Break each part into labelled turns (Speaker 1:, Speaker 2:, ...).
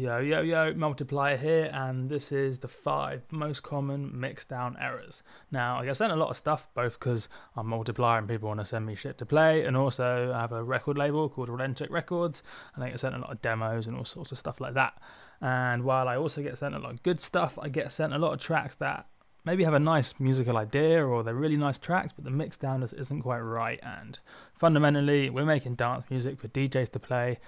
Speaker 1: Yo, yo, yo, Multiplier here, and this is the 5 most common Mixdown errors. Now, I get sent a lot of stuff, both because I'm Multiplier and people want to send me shit to play, and also I have a record label called Relentik Records, and I get sent a lot of demos and all sorts of stuff like that. And while I also get sent a lot of good stuff, I get sent a lot of tracks that maybe have a nice musical idea, or they're really nice tracks, but the mixdown just isn't quite right. And fundamentally, we're making dance music for DJs to play.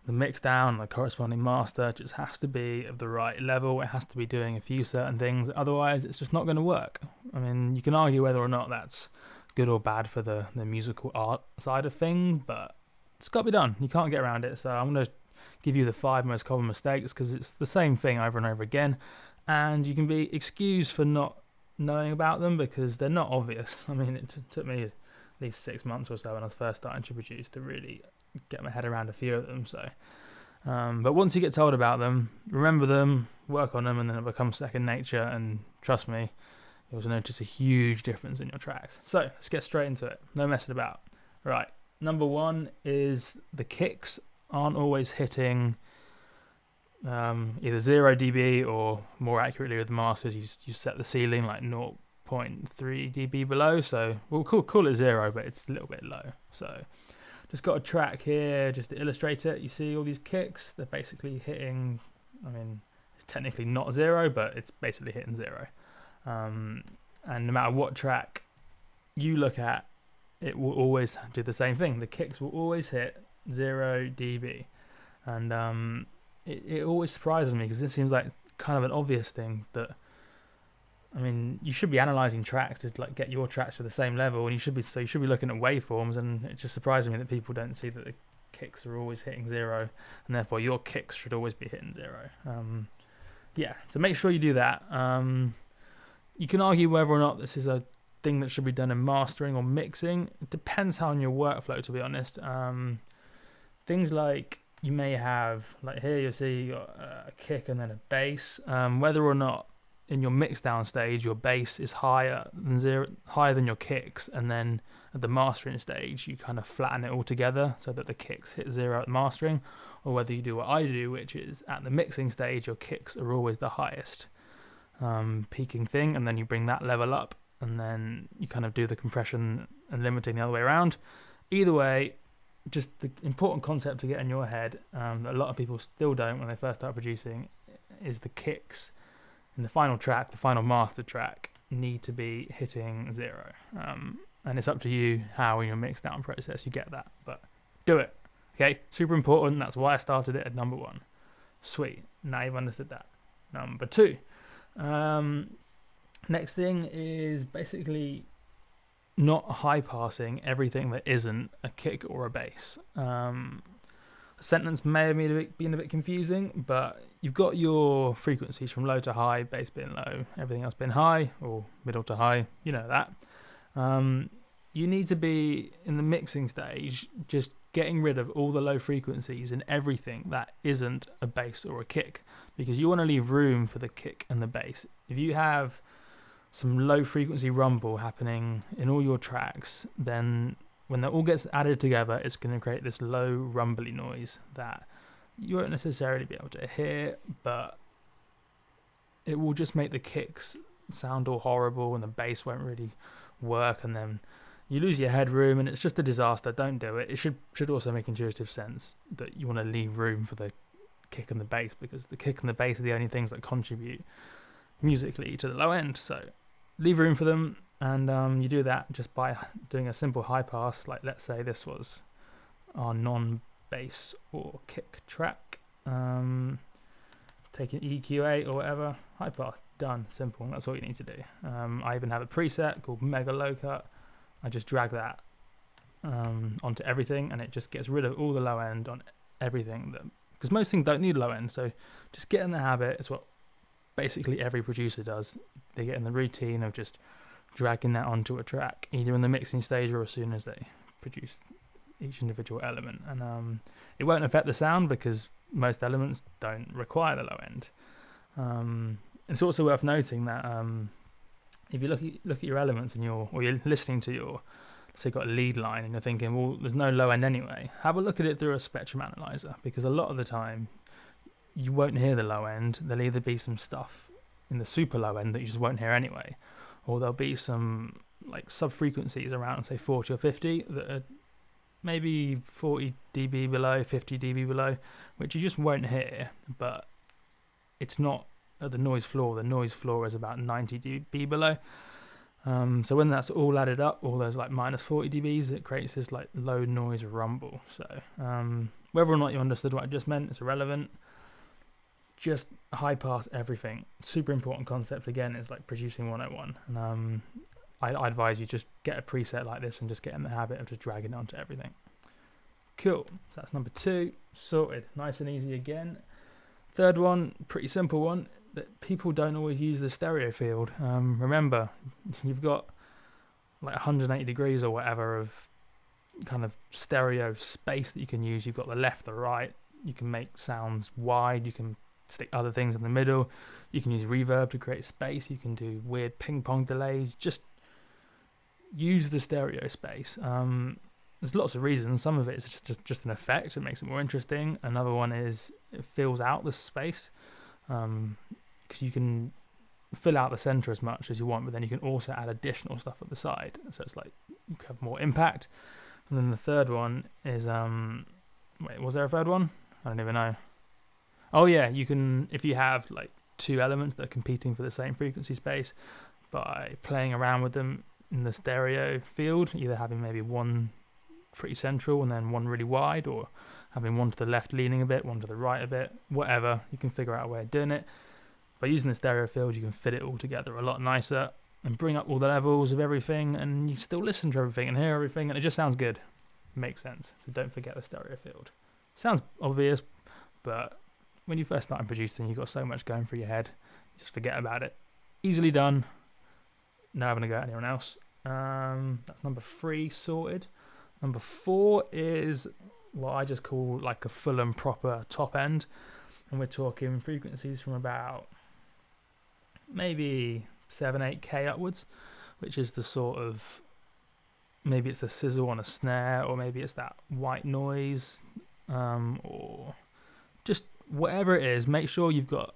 Speaker 1: The mixdown, the corresponding master, just has to be of the right level. It has to be doing a few certain things, otherwise it's just not going to work. I mean, you can argue whether or not that's good or bad for the musical art side of things, but it's got to be done. You can't get around it. So I'm going to give you the 5 most common mistakes, because it's the same thing over and over again, and you can be excused for not knowing about them because they're not obvious. I mean, it took me at least 6 months or so when I was first starting to produce to really get my head around a few of them. So but once you get told about them, remember them, work on them, and then it becomes second nature, and trust me, you'll notice a huge difference in your tracks. So let's get straight into it. No messing about. Right, number 1 is the kicks aren't always hitting either 0 dB, or more accurately with the masters, you set the ceiling like 0.3 dB below, so we'll call it 0, but it's a little bit low. So just got a track here just to illustrate it. You see all these kicks, they're basically hitting, I mean, it's technically not 0, but it's basically hitting 0. And no matter what track you look at, it will always do the same thing. The kicks will always hit 0 dB. And it always surprises me, because this seems like kind of an obvious thing that, I mean, you should be analyzing tracks to like get your tracks to the same level, and you should be looking at waveforms, and it just surprises me that people don't see that the kicks are always hitting 0, and therefore your kicks should always be hitting 0. Yeah, so make sure you do that. You can argue whether or not this is a thing that should be done in mastering or mixing. It depends on your workflow, to be honest. Things like, you may have, like here you'll see you got a kick and then a bass. Whether or not in your mixdown stage your bass is higher than your kicks, and then at the mastering stage you kind of flatten it all together so that the kicks hit 0 at the mastering, or whether you do what I do, which is at the mixing stage your kicks are always the highest peaking thing, and then you bring that level up, and then you kind of do the compression and limiting the other way around. Either way, just the important concept to get in your head that a lot of people still don't when they first start producing is the kicks in the final track, the final master track, need to be hitting 0. And it's up to you how in your mixdown process you get that, but do it. Okay, super important. That's why I started it at number 1. Sweet, now you've understood that. Number 2. Next thing is basically not high passing everything that isn't a kick or a bass. The sentence may have been a bit confusing, but you've got your frequencies from low to high, bass being low, everything else being high, or middle to high, you know that. You need to be, in the mixing stage, just getting rid of all the low frequencies and everything that isn't a bass or a kick, because you want to leave room for the kick and the bass. If you have some low frequency rumble happening in all your tracks, then when that all gets added together, it's going to create this low rumbly noise that you won't necessarily be able to hear, but it will just make the kicks sound all horrible, and the bass won't really work, and then you lose your headroom, and it's just a disaster. Don't do it. It should also make intuitive sense that you want to leave room for the kick and the bass, because the kick and the bass are the only things that contribute musically to the low end. So leave room for them, and you do that just by doing a simple high pass. Like, let's say this was our non-bass or kick track. Take an EQ8 or whatever, high pass, done, simple. That's all you need to do. I even have a preset called Mega Low Cut. I just drag that onto everything, and it just gets rid of all the low end on everything, because most things don't need low end. So just get in the habit. It's what basically every producer does. They get in the routine of just dragging that onto a track, either in the mixing stage or as soon as they produce each individual element. And it won't affect the sound, because most elements don't require the low end. It's also worth noting that if you look at your elements and you're listening to your, so you've got a lead line and you're thinking, well, there's no low end anyway, have a look at it through a spectrum analyzer, because a lot of the time you won't hear the low end. There'll either be some stuff in the super low end that you just won't hear anyway, or there'll be some like sub frequencies around, say 40 or 50, that are maybe 40 dB below, 50 dB below, which you just won't hear. But it's not at the noise floor. The noise floor is about 90 dB below. So when that's all added up, all those like minus 40 dBs, it creates this like low noise rumble. So whether or not you understood what I just meant, it's irrelevant. Just high pass everything. Super important concept again is like producing 101. And I advise you just get a preset like this and just get in the habit of just dragging it onto everything. Cool. So that's number 2 sorted. Nice and easy again. Third one, pretty simple one. That people don't always use the stereo field. Remember, you've got like 180 degrees or whatever of kind of stereo space that you can use. You've got the left, the right. You can make sounds wide. You can stick other things in the middle. You can use reverb to create space. You can do weird ping pong delays. Just use the stereo space. There's lots of reasons. Some of it is just an effect. It makes it more interesting. Another one is it fills out the space. Because you can fill out the center as much as you want, but then you can also add additional stuff at the side. So it's like you have more impact. And then the third one is wait, was there a third one? I don't even know. Oh yeah, you can, if you have like 2 elements that are competing for the same frequency space, by playing around with them in the stereo field, either having maybe one pretty central and then one really wide, or having one to the left leaning a bit, one to the right a bit, whatever, you can figure out a way of doing it. By using the stereo field, you can fit it all together a lot nicer and bring up all the levels of everything, and you still listen to everything and hear everything, and it just sounds good. Makes sense. So don't forget the stereo field. Sounds obvious, but when you first start producing, you've got so much going through your head, just forget about it. Easily done. Now I'm going to go at anyone else. That's number 3 sorted. Number 4 is what I just call like a full and proper top end, and we're talking frequencies from about maybe 7-8K upwards, which is the sort of, maybe it's the sizzle on a snare, or maybe it's that white noise, or just whatever it is. Make sure you've got,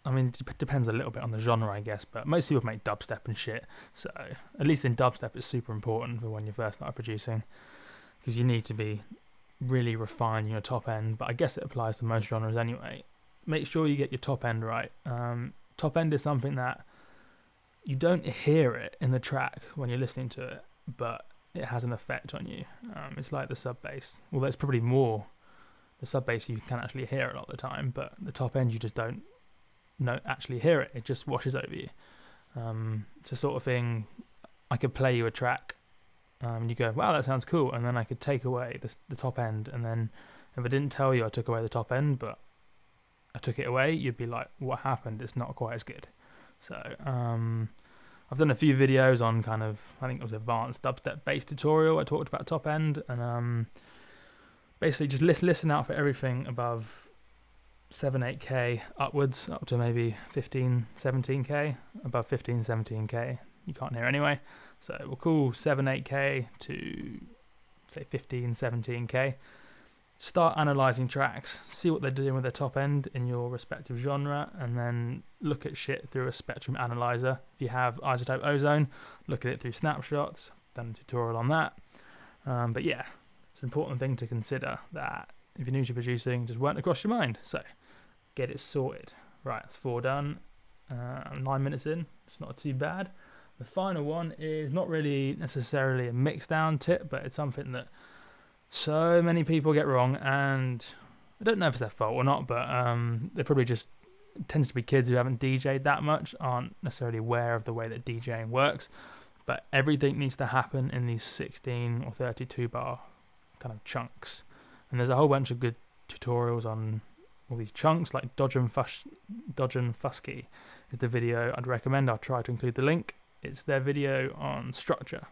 Speaker 1: I mean, it depends a little bit on the genre, I guess, but most people make dubstep and shit, so at least in dubstep it's super important for when you first start producing, because you need to be really refining your top end, but I guess it applies to most genres anyway. Make sure you get your top end right. Top end is something that you don't hear it in the track when you're listening to it, but it has an effect on you. It's like the sub bass, although it's probably more the sub bass you can actually hear a lot of the time, but the top end you just don't actually hear it. It just washes over you. It's a sort of thing. I could play you a track and you go, wow, that sounds cool, and then I could take away the top end, and then if I didn't tell you I took away the top end but I took it away, you'd be like, what happened? It's not quite as good. So I've done a few videos on kind of, I think it was advanced dubstep bass tutorial. I talked about top end, and basically just listen out for everything above 7-8K upwards, up to maybe 15-17K. Above 15-17K you can't hear anyway, so we'll call 7-8K to say 15-17K. Start analysing tracks, see what they're doing with their top end in your respective genre, and then look at shit through a spectrum analyzer. If you have Isotope Ozone, look at it through snapshots. Done a tutorial on that. But yeah, it's an important thing to consider, that if you're new to producing, just weren't across your mind. So get it sorted. Right, that's 4 done. 9 minutes in, it's not too bad. The final one is not really necessarily a mixdown tip, but it's something that so many people get wrong, and I don't know if it's their fault or not, but they're probably just, it tends to be kids who haven't DJ'd that much, aren't necessarily aware of the way that DJing works. But everything needs to happen in these 16 or 32 bar kind of chunks, and there's a whole bunch of good tutorials on all these chunks, like Dodge and Fusky is the video I'd recommend. I'll try to include the link. It's their video on structure,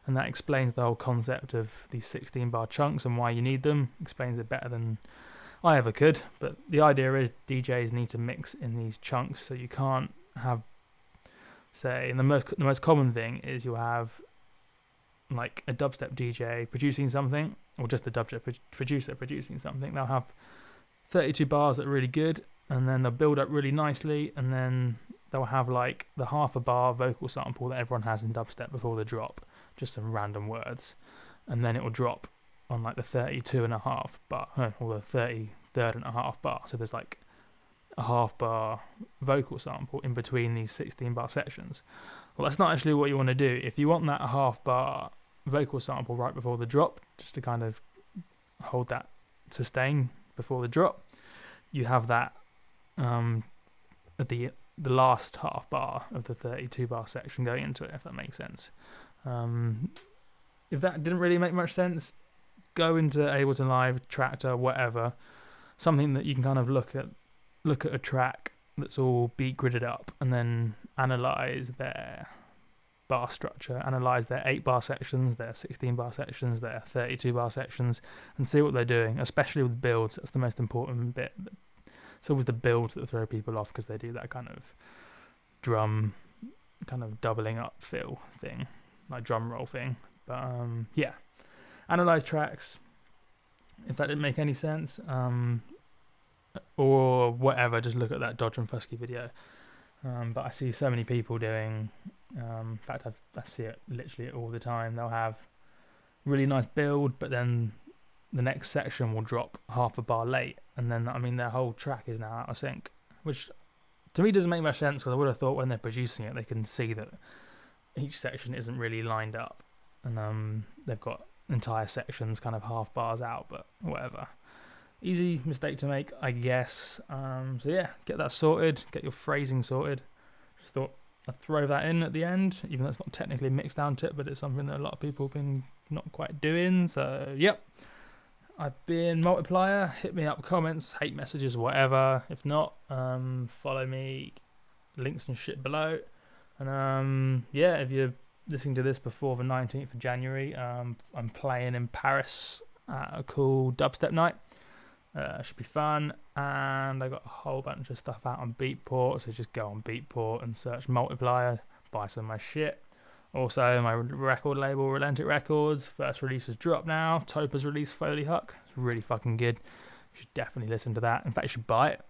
Speaker 1: and that explains the whole concept of these 16 bar chunks and why you need them. Explains it better than I ever could. But the idea is DJs need to mix in these chunks, so you can't have, say, and the most common thing is you'll have like a dubstep DJ producing something, or just a dubstep producer producing something. They'll have 32 bars that are really good, and then they'll build up really nicely, and then they'll have like the half a bar vocal sample that everyone has in dubstep before the drop, just some random words, and then it will drop on like the 32.5 bar, or the 33.5 bar. So there's like a half bar vocal sample in between these 16 bar sections. Well, that's not actually what you want to do. If you want that half bar vocal sample right before the drop, just to kind of hold that sustain before the drop, you have that at the last half bar of the 32 bar section going into it, if that makes sense. If that didn't really make much sense, go into Ableton Live, Tractor, whatever, something that you can kind of look at a track that's all beat gridded up, and then analyze their bar structure, analyze their 8 bar sections, their 16 bar sections, their 32 bar sections, and see what they're doing, especially with builds. That's the most important bit. It's always the builds that throw people off, because they do that kind of drum, kind of doubling up feel thing, like drum roll thing. But yeah, analyze tracks. If that didn't make any sense, or whatever, just look at that Dodge and Fusky video. But I see so many people doing, in fact I see it literally all the time, they'll have really nice build, but then the next section will drop half a bar late, and then I mean their whole track is now out of sync, which to me doesn't make much sense, because I would have thought when they're producing it they can see that each section isn't really lined up, and they've got entire sections kind of half bars out, but whatever. Easy mistake to make, I guess. So yeah, get that sorted, get your phrasing sorted. Just thought I'd throw that in at the end, even though it's not technically a Mixdown tip, but it's something that a lot of people have been not quite doing. So yep, I've been Multiplier. Hit me up, comments, hate messages, whatever. If not, follow me, links and shit below. And yeah, if you're listening to this before the 19th of January, I'm playing in Paris at a cool dubstep night. Should be fun, and I got a whole bunch of stuff out on Beatport, so just go on Beatport and search Multiplier, buy some of my shit. Also, my record label, Relentik Records, first release has dropped now. Topa's released Foley Huck. It's really fucking good. You should definitely listen to that. In fact, you should buy it.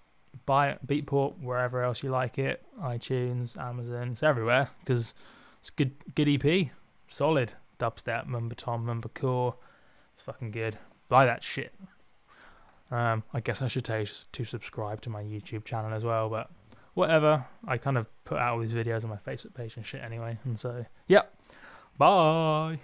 Speaker 1: Buy it, Beatport, wherever else you like it, iTunes, Amazon, it's everywhere, because it's good EP, solid dubstep, mumba tom, mumba core. It's fucking good. Buy that shit. I guess I should tell you to subscribe to my YouTube channel as well, but whatever. I kind of put out all these videos on my Facebook page and shit anyway, and so, yep. Bye.